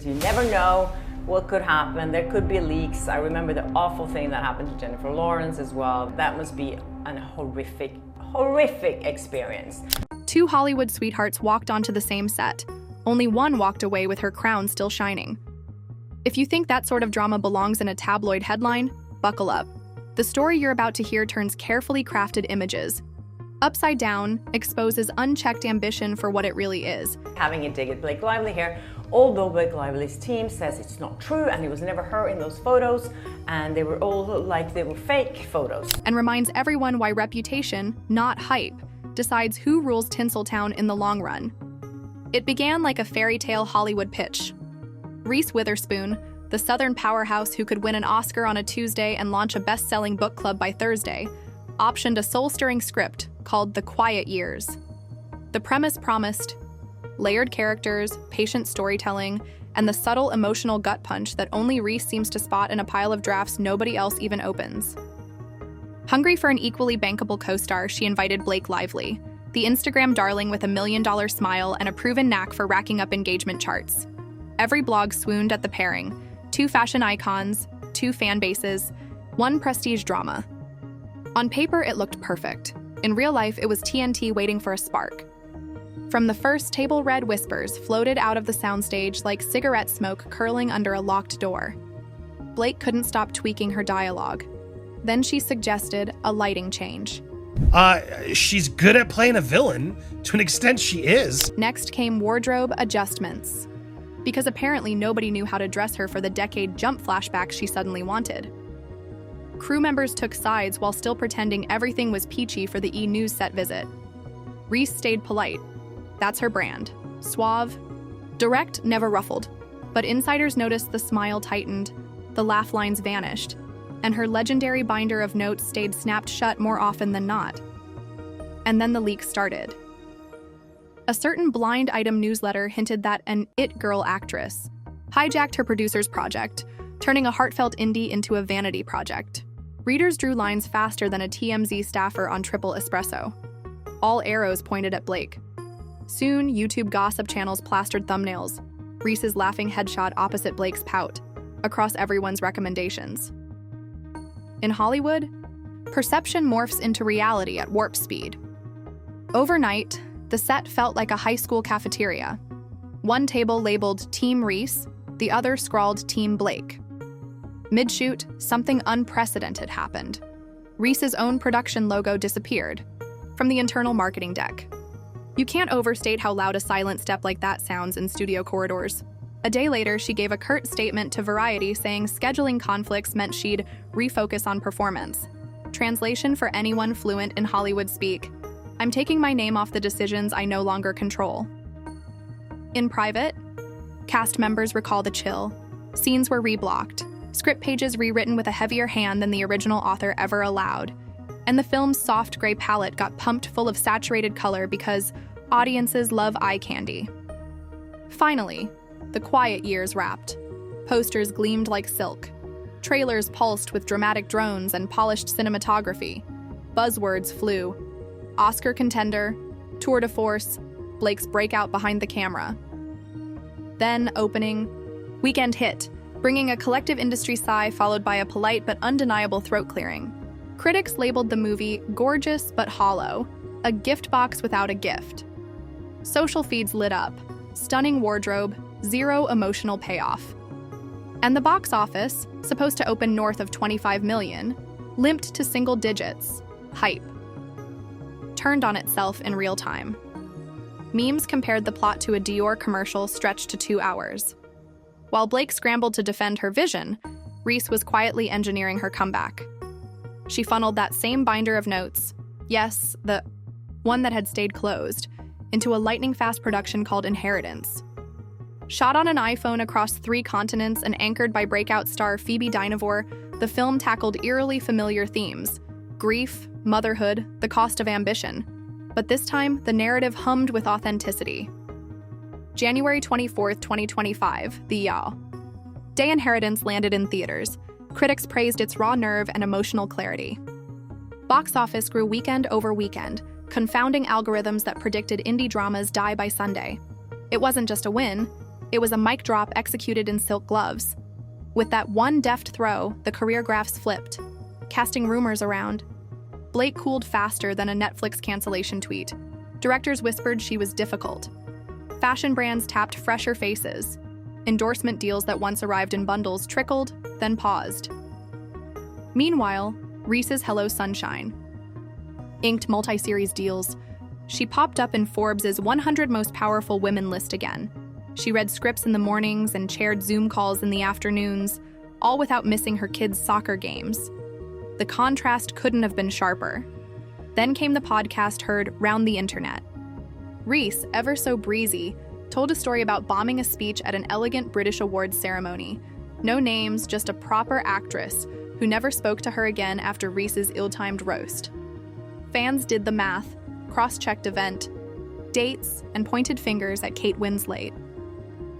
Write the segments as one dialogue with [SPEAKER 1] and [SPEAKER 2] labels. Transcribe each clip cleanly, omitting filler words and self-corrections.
[SPEAKER 1] You never know what could happen. There could be leaks. I remember the awful thing that happened to Jennifer Lawrence as well. That must be an horrific experience.
[SPEAKER 2] Two Hollywood sweethearts walked onto the same set. Only one walked away with her crown still shining. If you think that sort of drama belongs in a tabloid headline, buckle up. The story you're about to hear turns carefully crafted images upside down, exposes unchecked ambition for what it really is.
[SPEAKER 1] Having a dig at Blake Lively here, although Blake Lively's team says it's not true and it was never her in those photos, and they were all like they were fake photos.
[SPEAKER 2] And reminds everyone why reputation, not hype, decides who rules Tinseltown in the long run. It began like a fairy tale Hollywood pitch. Reese Witherspoon, the Southern powerhouse who could win an Oscar on a Tuesday and launch a best-selling book club by Thursday, optioned a soul-stirring script called The Quiet Years. The premise promised layered characters, patient storytelling, and the subtle emotional gut punch that only Reese seems to spot in a pile of drafts nobody else even opens. Hungry for an equally bankable co-star, she invited Blake Lively, the Instagram darling with $1 million smile and a proven knack for racking up engagement charts. Every blog swooned at the pairing: 2 fashion icons, 2 fan bases, 1 prestige drama. On paper, it looked perfect. In real life, it was TNT waiting for a spark. From the first table, red whispers floated out of the soundstage like cigarette smoke curling under a locked door. Blake couldn't stop tweaking her dialogue. Then she suggested a lighting change.
[SPEAKER 3] She's good at playing a villain. To an extent, she is.
[SPEAKER 2] Next came wardrobe adjustments, because apparently nobody knew how to dress her for the decade jump flashback she suddenly wanted. Crew members took sides while still pretending everything was peachy for the E! News set visit. Reese stayed polite. That's her brand. Suave, direct, never ruffled. But insiders noticed the smile tightened, the laugh lines vanished, and her legendary binder of notes stayed snapped shut more often than not. And then the leaks started. A certain blind item newsletter hinted that an it girl actress hijacked her producer's project, turning a heartfelt indie into a vanity project. Readers drew lines faster than a TMZ staffer on triple espresso. All arrows pointed at Blake. Soon, YouTube gossip channels plastered thumbnails, Reese's laughing headshot opposite Blake's pout, across everyone's recommendations. In Hollywood, perception morphs into reality at warp speed. Overnight, the set felt like a high school cafeteria. One table labeled Team Reese, the other scrawled Team Blake. Mid-shoot, something unprecedented happened. Reese's own production logo disappeared from the internal marketing deck. You can't overstate how loud a silent step like that sounds in studio corridors. A day later, she gave a curt statement to Variety saying scheduling conflicts meant she'd refocus on performance. Translation for anyone fluent in Hollywood speak: I'm taking my name off the decisions I no longer control. In private, cast members recall the chill. Scenes were reblocked, script pages rewritten with a heavier hand than the original author ever allowed, and the film's soft gray palette got pumped full of saturated color because audiences love eye candy. Finally, The Quiet Years wrapped. Posters gleamed like silk. Trailers pulsed with dramatic drones and polished cinematography. Buzzwords flew: Oscar contender, tour de force, Blake's breakout behind the camera. Then opening, weekend hit, bringing a collective industry sigh followed by a polite but undeniable throat clearing. Critics labeled the movie gorgeous but hollow, a gift box without a gift. Social feeds lit up: stunning wardrobe, zero emotional payoff. And the box office, supposed to open north of 25 million, limped to single digits. Hype turned on itself in real time. Memes compared the plot to a Dior commercial stretched to 2 hours. While Blake scrambled to defend her vision, Reese was quietly engineering her comeback. She funneled that same binder of notes, yes, the one that had stayed closed, into a lightning-fast production called Inheritance. Shot on an iPhone across 3 continents and anchored by breakout star Phoebe Dynevor, the film tackled eerily familiar themes: grief, motherhood, the cost of ambition. But this time, the narrative hummed with authenticity. January 24th, 2025, the day Inheritance landed in theaters. Critics praised its raw nerve and emotional clarity. Box office grew weekend over weekend, confounding algorithms that predicted indie dramas die by Sunday. It wasn't just a win, It was a mic drop executed in silk gloves. With that one deft throw, the career graphs flipped, casting rumors around. Blake cooled faster than a Netflix cancellation tweet. Directors whispered she was difficult. Fashion brands tapped fresher faces. Endorsement deals that once arrived in bundles trickled, then paused. Meanwhile, Reese's Hello Sunshine inked multi-series deals. She popped up in Forbes' 100 Most Powerful Women list again. She read scripts in the mornings and chaired Zoom calls in the afternoons, all without missing her kids' soccer games. The contrast couldn't have been sharper. Then came the podcast heard round the internet. Reese, ever so breezy, told a story about bombing a speech at an elegant British awards ceremony. No names, just a proper actress who never spoke to her again after Reese's ill-timed roast. Fans did the math, cross-checked event, dates, and pointed fingers at Kate Winslet.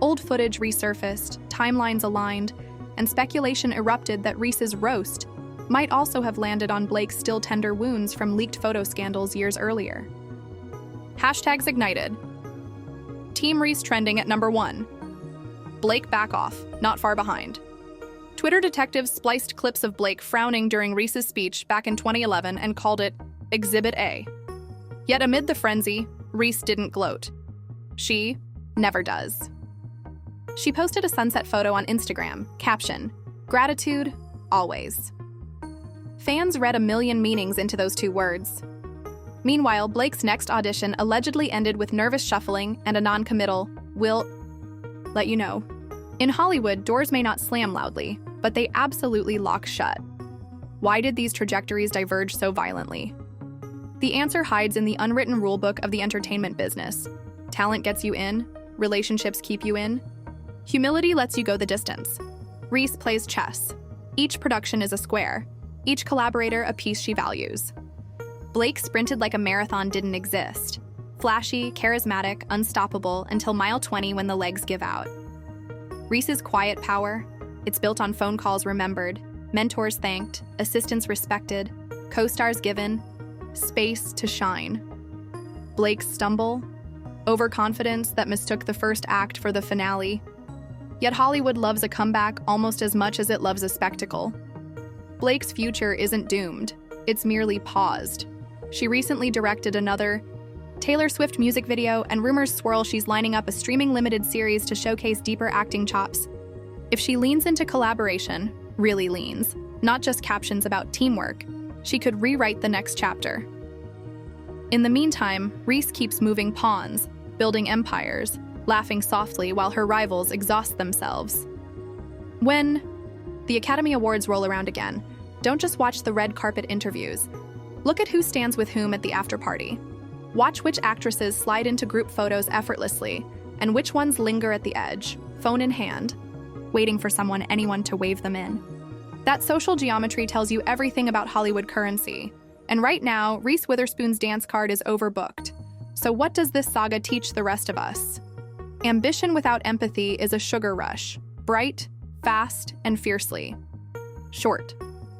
[SPEAKER 2] Old footage resurfaced, timelines aligned, and speculation erupted that Reese's roast might also have landed on Blake's still tender wounds from leaked photo scandals years earlier. Hashtags ignited. Team Reese trending at number 1. Blake back off, not far behind. Twitter detectives spliced clips of Blake frowning during Reese's speech back in 2011 and called it Exhibit A. Yet amid the frenzy, Reese didn't gloat. She never does. She posted a sunset photo on Instagram, caption, "Gratitude, always." Fans read a million meanings into those 2 words. Meanwhile, Blake's next audition allegedly ended with nervous shuffling and a non-committal, "We'll let you know." In Hollywood, doors may not slam loudly, but they absolutely lock shut. Why did these trajectories diverge so violently? The answer hides in the unwritten rulebook of the entertainment business. Talent gets you in, relationships keep you in. Humility lets you go the distance. Reese plays chess. Each production is a square, each collaborator a piece she values. Blake sprinted like a marathon didn't exist. Flashy, charismatic, unstoppable until mile 20 when the legs give out. Reese's quiet power, it's built on phone calls remembered, mentors thanked, assistants respected, co-stars given, space to shine. Blake's stumble, overconfidence that mistook the first act for the finale. Yet Hollywood loves a comeback almost as much as it loves a spectacle. Blake's future isn't doomed, it's merely paused. She recently directed another Taylor Swift music video, and rumors swirl she's lining up a streaming limited series to showcase deeper acting chops. If she leans into collaboration, really leans, not just captions about teamwork, she could rewrite the next chapter. In the meantime, Reese keeps moving pawns, building empires, laughing softly while her rivals exhaust themselves. When the Academy Awards roll around again, don't just watch the red carpet interviews. Look at who stands with whom at the after-party. Watch which actresses slide into group photos effortlessly, and which ones linger at the edge, phone in hand, waiting for anyone to wave them in. That social geometry tells you everything about Hollywood currency. And right now, Reese Witherspoon's dance card is overbooked. So what does this saga teach the rest of us? Ambition without empathy is a sugar rush, bright, fast, and fiercely short.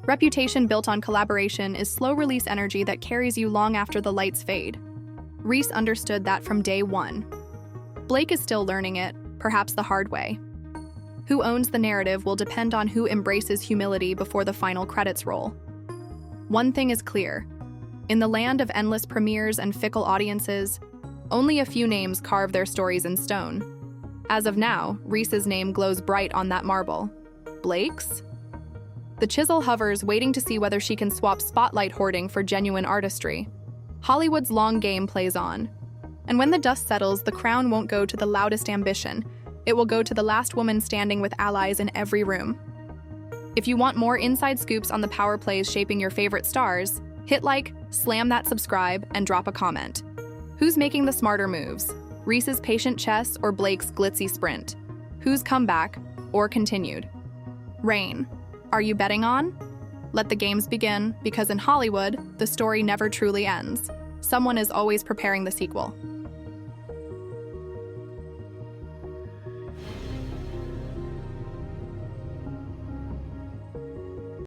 [SPEAKER 2] Reputation built on collaboration is slow-release energy that carries you long after the lights fade. Reese understood that from day one. Blake is still learning it, perhaps the hard way. Who owns the narrative will depend on who embraces humility before the final credits roll. One thing is clear. In the land of endless premieres and fickle audiences, only a few names carve their stories in stone. As of now, Reese's name glows bright on that marble. Blake's? The chisel hovers, waiting to see whether she can swap spotlight hoarding for genuine artistry. Hollywood's long game plays on. And when the dust settles, the crown won't go to the loudest ambition. It will go to the last woman standing with allies in every room. If you want more inside scoops on the power plays shaping your favorite stars, hit like, slam that subscribe, and drop a comment. Who's making the smarter moves? Reese's patient chess or Blake's glitzy sprint? Whose comeback or continued? Rain. Are you betting on? Let the games begin, because in Hollywood, the story never truly ends. Someone is always preparing the sequel.